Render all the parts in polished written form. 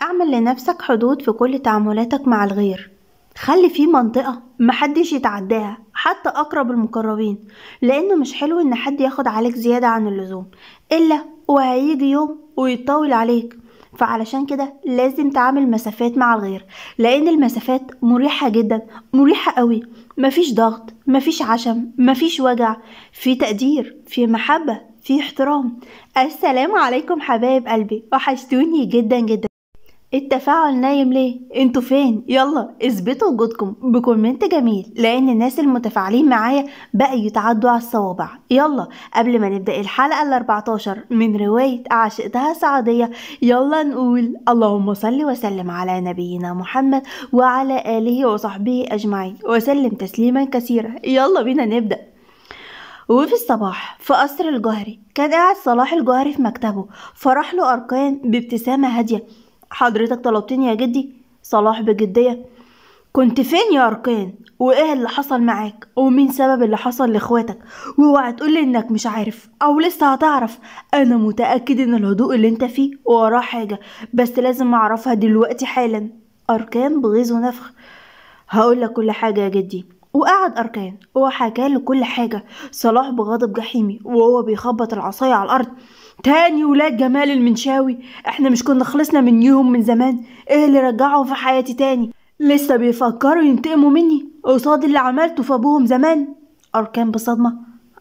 اعمل لنفسك حدود في كل تعاملاتك مع الغير. خلي في منطقة محدش يتعداها حتى أقرب المقربين، لأنه مش حلو إن حد ياخد عليك زيادة عن اللزوم إلا وهيجي يوم ويطول عليك. فعلشان كده لازم تعمل مسافات مع الغير، لأن المسافات مريحة جدا، مريحة قوي. مفيش ضغط، مفيش عشم، مفيش وجع، في تقدير، في محبة، في احترام. السلام عليكم حبايب قلبي، وحشتوني جدا جدا. التفاعل نايم ليه؟ انتوا فين؟ يلا اثبتوا وجودكم بكومنت جميل، لان الناس المتفاعلين معايا بقى يتعدوا على الصوابع. يلا قبل ما نبدأ الحلقة ال14 من رواية عشقتها سعدية، يلا نقول اللهم صل وسلم على نبينا محمد وعلى آله وصحبه أجمعين وسلم تسليما كثيرا. يلا بينا نبدأ. وفي الصباح في قصر الجوهري كان قاعد صلاح الجوهري في مكتبه، فرح له أركان بابتسامة هادية. حضرتك طلبتني يا جدي؟ صلاح بجدية. كنت فين يا أركان؟ وإيه اللي حصل معاك؟ ومين سبب اللي حصل لإخواتك؟ واوعى تقولي إنك مش عارف أو لسه هتعرف. أنا متأكد إن الهدوء اللي أنت فيه وراه حاجة، بس لازم أعرفها دلوقتي حالا. أركان بغيظ ونفخ. هقولك كل حاجة يا جدي. وقعد أركان وحكاله كل حاجة. صلاح بغضب جحيمي وهو بيخبط العصاية على الأرض. تاني ولاد جمال المنشاوي؟ احنا مش كنا خلصنا منيهم من زمان؟ ايه اللي رجعهم في حياتي تاني؟ لسه بيفكروا ينتقموا مني قصاد اللي عملته في ابوهم زمان؟ أركان بصدمة.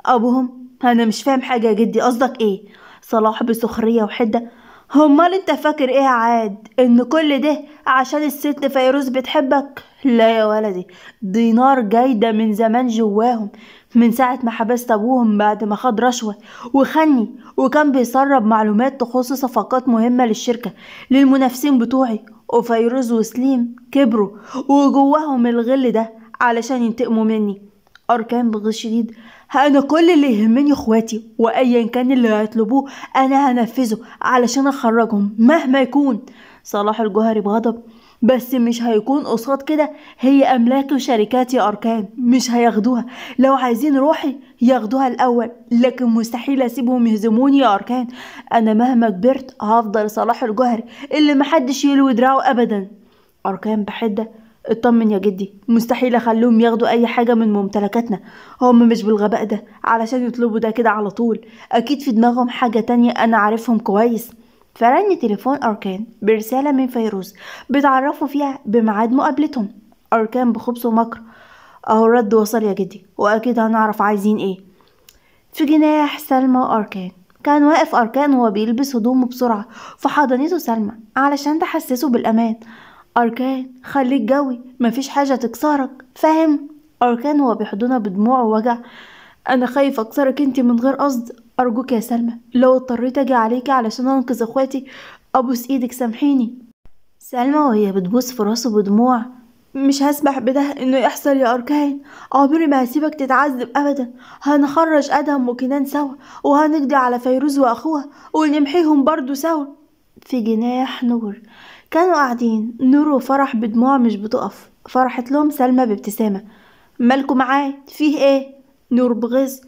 ابوهم؟ انا مش فاهم حاجة يا جدي، قصدك ايه؟ صلاح بسخرية وحدة. امال انت فاكر ايه يا عاد؟ ان كل ده عشان الست فيروز بتحبك؟ لا يا ولدي، دي نار جايدة من زمان جواهم، من ساعة ما حبست ابوهم بعد ما خد رشوة وخني، وكان بيسرب معلومات تخص صفقات مهمة للشركة للمنافسين بتوعي. وفيروز وسليم كبروا وجواهم الغل ده علشان ينتقموا مني. أركان بغيظ شديد. أنا كل اللي يهمني اخواتي، وأيا كان اللي هيطلبوه أنا هنفذه علشان أخرجهم مهما يكون. صلاح الجوهري بغضب. بس مش هيكون قصاد كده، هي أملاكي وشركاتي يا أركان، مش هياخدوها. لو عايزين روحي ياخدوها الأول، لكن مستحيل أسيبهم يهزموني يا أركان. أنا مهما كبرت هفضل صلاح الجوهري اللي محدش يلوي دراعه أبدا. أركان بحدة. اطمن يا جدي، مستحيل اخليهم ياخدوا اي حاجة من ممتلكاتنا. هم مش بالغباء ده علشان يطلبوا ده كده على طول، اكيد في دماغهم حاجة تانية انا عارفهم كويس. فرن تليفون أركان برسالة من فيروز بتعرفوا فيها بميعاد مقابلتهم. أركان بخبث ومكر. اهو الرد وصل يا جدي، واكيد هنعرف عايزين ايه. في جناح سلمى وأركان كان واقف أركان وهو بيلبس هدومه بسرعة، فحضنته سلمى علشان تحسسه بالأمان. أركان خليك جوي، مفيش حاجة تكسرك، فاهم؟ أركان هو بيحضنها بدموع ووجع. أنا خايف أكسرك انتي من غير قصد، أرجوك يا سلمى لو اضطريت أجي عليكي علشان أنقذ إخواتي أبوس إيدك سامحيني. سلمى وهي بتبوس في راسه بدموع. مش هسمح بده انه يحصل يا أركان، عمري ما هسيبك تتعذب ابدا. هنخرج ادهم وكنان سوا، وهنقضي على فيروز واخوها ونمحيهم برضو سوا. في جناح نور كانوا قاعدين نور وفرح بدموع مش بتقف. فرحت لهم سلمى بابتسامة. مالكوا معاه؟ فيه ايه؟ نور بغيظ.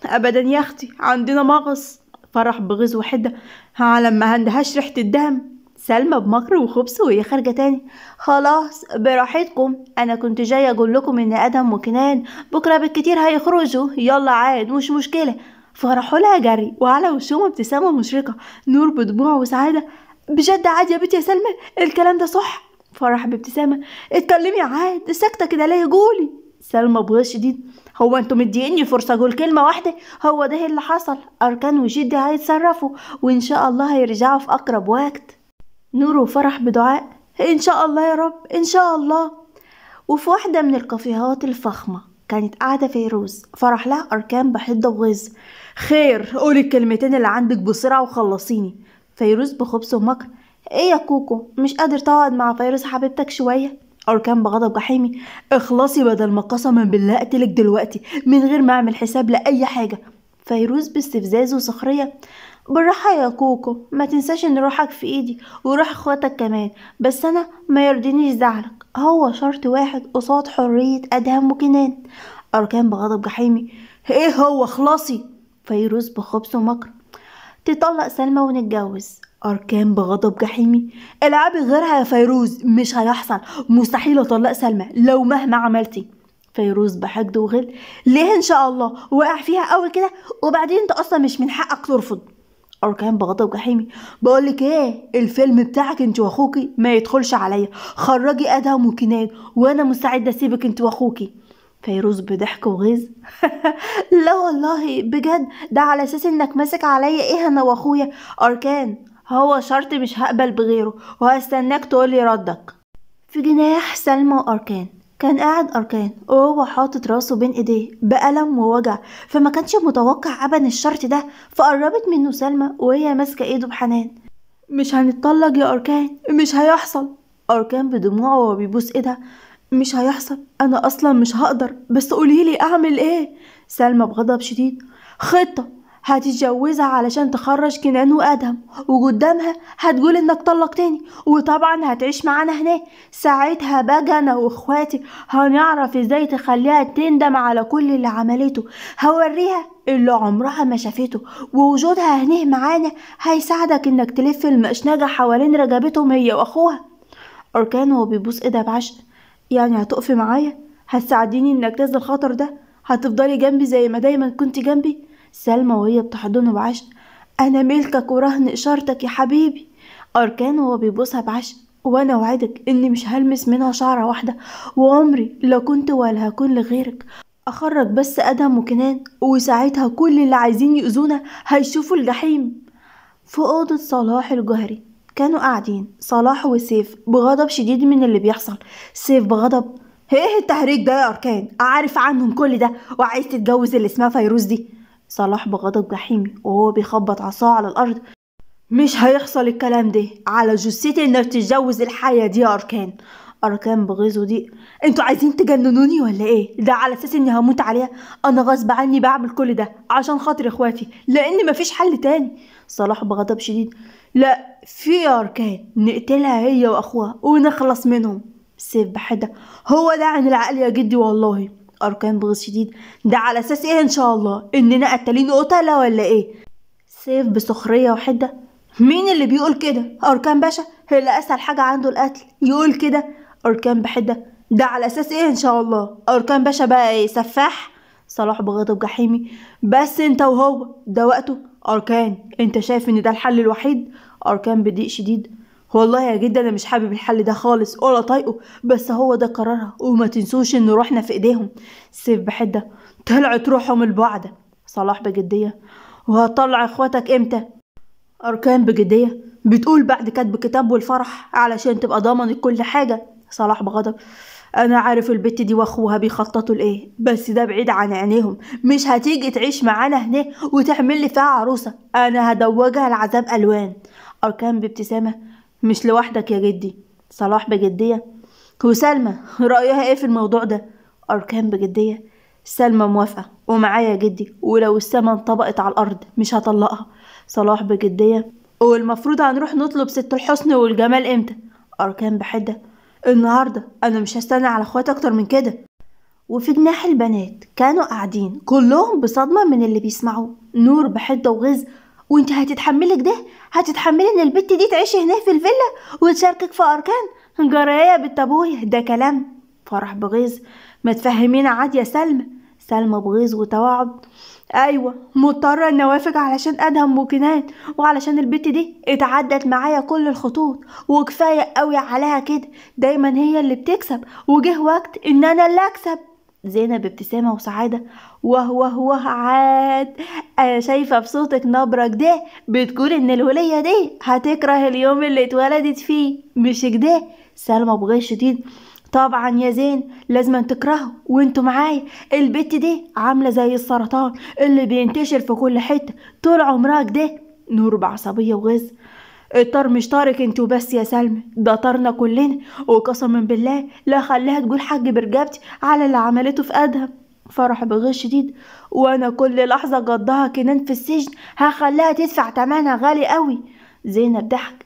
ابدا يا اختي، عندنا مغص. فرح بغيظ وحدة. على ما هندهش ريحة الدم. سلمى بمكر وخبث وهي خارجة تاني. خلاص براحتكم، انا كنت جاية اقول لكم ان ادهم وكنان بكرة بالكتير هيخرجوا، يلا عاد مش مشكلة. فراحوا لها جري وعلى وشهم ابتسامة مشرقة. نور بدموع وسعادة. بجد عاد يا بنت يا سلمى الكلام ده صح؟ فرح بابتسامة. اتكلمي عاد، ساكتة كده ليه؟ قولي. سلمى بغيظ شديد. هو انتوا مديني فرصة اقول كلمة واحدة؟ هو ده اللي حصل. أركان وجدي هيتصرفوا وإن شاء الله هيرجعوا في أقرب وقت. نور وفرح بدعاء. إن شاء الله يا رب، إن شاء الله. وفي واحدة من الكافيهات الفخمة كانت قاعدة فيروز. فرح لها أركان بحدة وغيظ. خير، قولي الكلمتين اللي عندك بسرعة وخلصيني. فيروز بخبث ومكر. ايه يا كوكو، مش قادر تقعد مع فيروز حبيبتك شوية؟ أركان بغضب جحيمي. اخلصي بدل ما قسما بالله اقتلك دلوقتي من غير ما اعمل حساب لأي حاجة. فيروز باستفزاز وسخرية. بالراحة يا كوكو، ما تنساش ان روحك في ايدي وروح اخواتك كمان، بس انا ما يرضينيش زعلك، هو شرط واحد قصاد حرية ادهم وكنان. أركان بغضب جحيمي. ايه هو؟ خلاصي. فيروز بخبث ومكر. تطلق سلمى ونتجوز. أركان بغضب جحيمي: العبي غيرها يا فيروز، مش هيحصل، مستحيل أطلق سلمى لو مهما عملتي. فيروز بحقد وغل: ليه إن شاء الله؟ واقع فيها قوي كده؟ وبعدين أنت أصلا مش من حقك ترفض. أركان بغضب جحيمي: بقولك ايه، الفيلم بتاعك انت واخوكي ما يدخلش عليا، خرجي ادهم وكنان وانا مستعده اسيبك انت واخوكي. فيروز بضحك وغيظ: لا والله بجد، ده على اساس انك ماسك عليا ايه انا واخويا. أركان هو شرط مش هقبل بغيره، وهستناك تقولي ردك. في جناح سلمى وأركان كان قاعد أركان وهو حاطط راسه بين ايديه بألم ووجع، فما كانش متوقع أبدا الشرط ده. فقربت منه سلمى وهي ماسكة ايده بحنان: مش هنتطلق يا أركان، مش هيحصل. أركان بدموعه وهو بيبوس ايدها: مش هيحصل، أنا أصلا مش هقدر، بس قوليلي أعمل ايه. سلمى بغضب شديد: خطة، هتتجوزها علشان تخرج كنان وادهم، وقدامها هتقول انك طلقتني، وطبعا هتعيش معانا هناك. ساعتها بقى انا واخواتي هنعرف ازاي تخليها تندم على كل اللي عملته، هوريها اللي عمرها ما شافته، ووجودها هنا معانا هيساعدك انك تلف المشنقة حوالين رقبتهم هي واخوها. أركان وهو بيبوس ايدها بعشق: يعني هتقفي معايا؟ هتساعديني انك تنزل الخطر ده؟ هتفضلي جنبي زي ما دايما كنت جنبي؟ سلمى وهي بتحضنه بعشق: انا ملكك ورهن اشارتك يا حبيبي. أركان وهو بيبوسها بعشق: وانا اوعدك اني مش هلمس منها شعرة واحدة، وعمري لا كنت ولا هكون لغيرك. اخرج بس ادهم وكنان، وساعتها كل اللي عايزين يؤذونا هيشوفوا الجحيم. في أوضة صلاح الجهري كانوا قاعدين صلاح وسيف بغضب شديد من اللي بيحصل. سيف بغضب: ايه التهريج ده يا أركان؟ عارف عنهم كل ده وعايز تتجوز اللي اسمها فيروز دي؟ صلاح بغضب جحيمي وهو بيخبط عصاه على الأرض: مش هيحصل الكلام ده، على جثتي انك تتجوز الحية دي يا أركان. أركان بغيظ وضيق: انتوا عايزين تجننوني ولا ايه؟ ده على اساس اني هموت عليها؟ انا غصب عني بعمل كل ده عشان خاطر اخواتي، لان مفيش حل تاني. صلاح بغضب شديد: لا في يا أركان، نقتلها هي واخوها ونخلص منهم. سيف بحدة: هو ده عن العقل يا جدي والله. أركان بغيظ شديد: ده على اساس ايه ان شاء الله؟ اننا قتالين قتلة ولا ايه؟ سيف بسخرية وحدة: مين اللي بيقول كده؟ أركان باشا هي اللي أسهل حاجة عنده القتل يقول كده؟ أركان بحدة: ده على أساس إيه إن شاء الله؟ أركان باشا بقى إيه، سفاح؟ صلاح بغضب جحيمي: بس أنت وهو ده وقته. أركان أنت شايف إن ده الحل الوحيد؟ أركان بضيق شديد: والله يا جد أنا مش حابب الحل ده خالص ولا طايقه، بس هو ده قرارها، وما تنسوش إن روحنا في إيديهم. سيف بحدة: طلعت روحهم البعدة. صلاح بجدية: وهتطلع إخواتك إمتى؟ أركان بجدية: بتقول بعد كتب كتاب والفرح علشان تبقى ضامن كل حاجة. صلاح بغضب: أنا عارف البت دي وأخوها بيخططوا لإيه، بس ده بعيد عن عينيهم، مش هتيجي تعيش معانا هنا وتعمل لي فيها عروسة، أنا هدوجها العذاب ألوان. أركان بابتسامة: مش لوحدك يا جدي. صلاح بجدية: وسلمى رأيها إيه في الموضوع ده؟ أركان بجدية: سلمى موافقة ومعايا يا جدي، ولو السما انطبقت على الأرض مش هطلقها. صلاح بجدية: والمفروض هنروح نطلب ست الحسن والجمال امتى؟ أركان بحدة: النهاردة، أنا مش هستنى على اخواتي أكتر من كده. وفي جناح البنات كانوا قاعدين كلهم بصدمة من اللي بيسمعوه. نور بحدة وغز: وانت هتتحملي كده؟ هتتحملي ان البت دي تعيش هنا في الفيلا وتشاركك في أركان؟ جرايه بنت ابويا ده كلام. فرح بغيظ: ما تفهمينا عاد يا سلمى. سلمى بغيظ وتوعد: ايوه مضطره ان اوافق علشان ادهم وكنان، وعلشان البت دي اتعدت معايا كل الخطوط، وكفايه قوي عليها كده، دايما هي اللي بتكسب، وجه وقت ان انا اللي اكسب. زينب بابتسامه وسعاده: واه عاد، انا شايفه بصوتك نبره كده بتقول ان الوليه دي هتكره اليوم اللي اتولدت فيه، مش كده؟ سلمى بغيظ شديد: طبعا يا زين لازم تكرهه وانتوا معايا، البت دي عامله زي السرطان اللي بينتشر في كل حته طول عمرها كده. نور بعصبيه وغز: الطار مش طارك انتوا بس يا سلمى، ده طارنا كلنا، وقسما بالله لا خليها تقول حاج برجبتي على اللي عملته في ادهم. فرح بغيظ شديد: وانا كل لحظه قضاها كنان في السجن هخليها تدفع تمنها غالي قوي. زينب ضحك: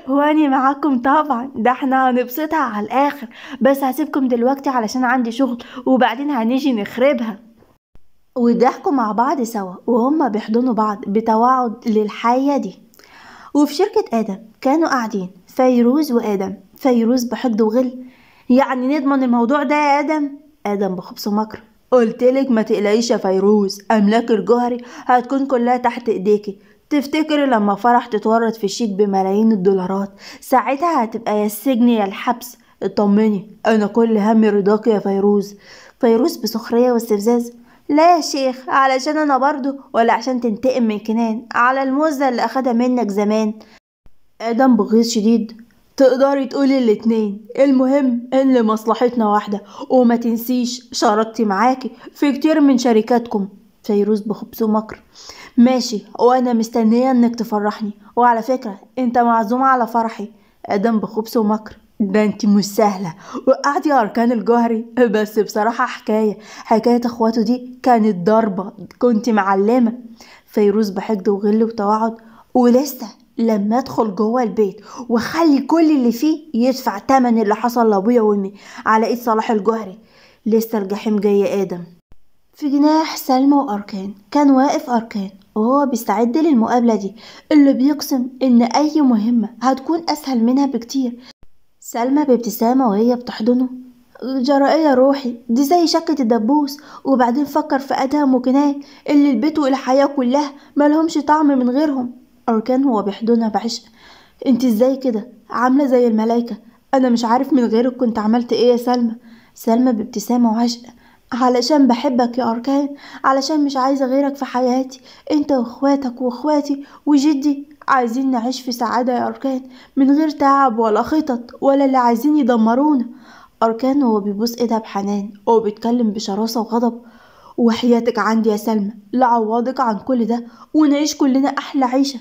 واني معاكم طبعا، ده احنا هنبسطها على الاخر، بس هسيبكم دلوقتي علشان عندي شغل وبعدين هنيجي نخربها. وضحكوا مع بعض سوا وهما بيحضنوا بعض بتوعد للحياة دي. وفي شركة آدم كانوا قاعدين فيروز وآدم. فيروز بحقد وغل: يعني نضمن الموضوع ده يا آدم؟ آدم بخبث ومكر: قلتلك ما تقلقيش يا فيروز، أملاك الجوهري هتكون كلها تحت إيديكي. تفتكري لما فرح تتورط في شيك بملايين الدولارات ساعتها هتبقى يا السجن يا الحبس؟ اطمني، أنا كل همي رضاكي يا فيروز. فيروز بسخرية واستفزاز: لا يا شيخ، علشان أنا برضو ولا عشان تنتقم من كنان على الموزة اللي أخدها منك زمان؟ آدم بغيظ شديد: تقدري تقولي الاتنين، المهم ان مصلحتنا واحدة، وما تنسيش شاركتي معاكي في كتير من شركاتكم. فيروز بخبث ومكر: ماشي، وانا مستنية انك تفرحني، وعلى فكرة انت معزومة على فرحي. آدم بخبث ومكر: ده انت مش سهلة، وقعتي أركان الجوهري، بس بصراحة حكاية اخواته دي كانت ضربة، كنت معلمة. فيروز بحقد وغل وتوعد: ولسه لما ادخل جوه البيت واخلي كل اللي فيه يدفع تمن اللي حصل لابويا وامي على ايد صلاح الجوهري، لسه الجحيم جاي يا آدم. في جناح سلمى وأركان كان واقف أركان وهو بيستعد للمقابلة دي، اللي بيقسم إن أي مهمة هتكون أسهل منها بكتير. سلمى بابتسامة وهي بتحضنه: جرائية روحي، دي زي شكة الدبوس، وبعدين فكر في أدهم وكنان اللي البيت والحياة كلها ملهمش طعم من غيرهم. أركان هو بيحضنها بعشق: انت ازاي كده عاملة زي الملايكة؟ أنا مش عارف من غيرك كنت عملت ايه يا سلمى. سلمى بابتسامة وعشق: علشان بحبك يا أركان، علشان مش عايزة غيرك في حياتي، انت واخواتك واخواتي وجدي عايزين نعيش في سعادة يا أركان، من غير تعب ولا خطط ولا اللي عايزين يدمرونا. أركان وهو بيبوس ايدها بحنان وبيتكلم بشراسة وغضب: وحياتك عندي يا سلمى لعوضك عن كل ده، ونعيش كلنا أحلى عيشة.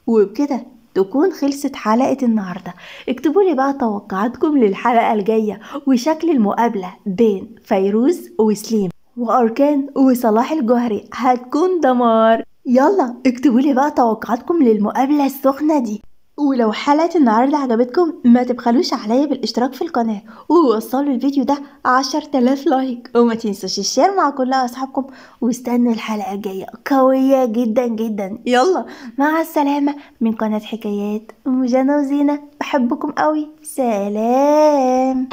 وبكده تكون خلصت حلقة النهاردة. اكتبولي بقى توقعاتكم للحلقة الجاية وشكل المقابلة بين فيروز وسليم وأركان وصلاح الجوهري هتكون دمار. يلا اكتبولي بقى توقعاتكم للمقابلة السخنة دي. ولو حلقة النهاردة عجبتكم ما تبخلوش عليا بالاشتراك في القناة، ووصلوا الفيديو ده 10,000 لايك، وما تنسوش الشير مع كل أصحابكم، واستنوا الحلقة الجاية قوية جدا جدا. يلا مع السلامة من قناة حكايات جنى وزينة، بحبكم قوي، سلام.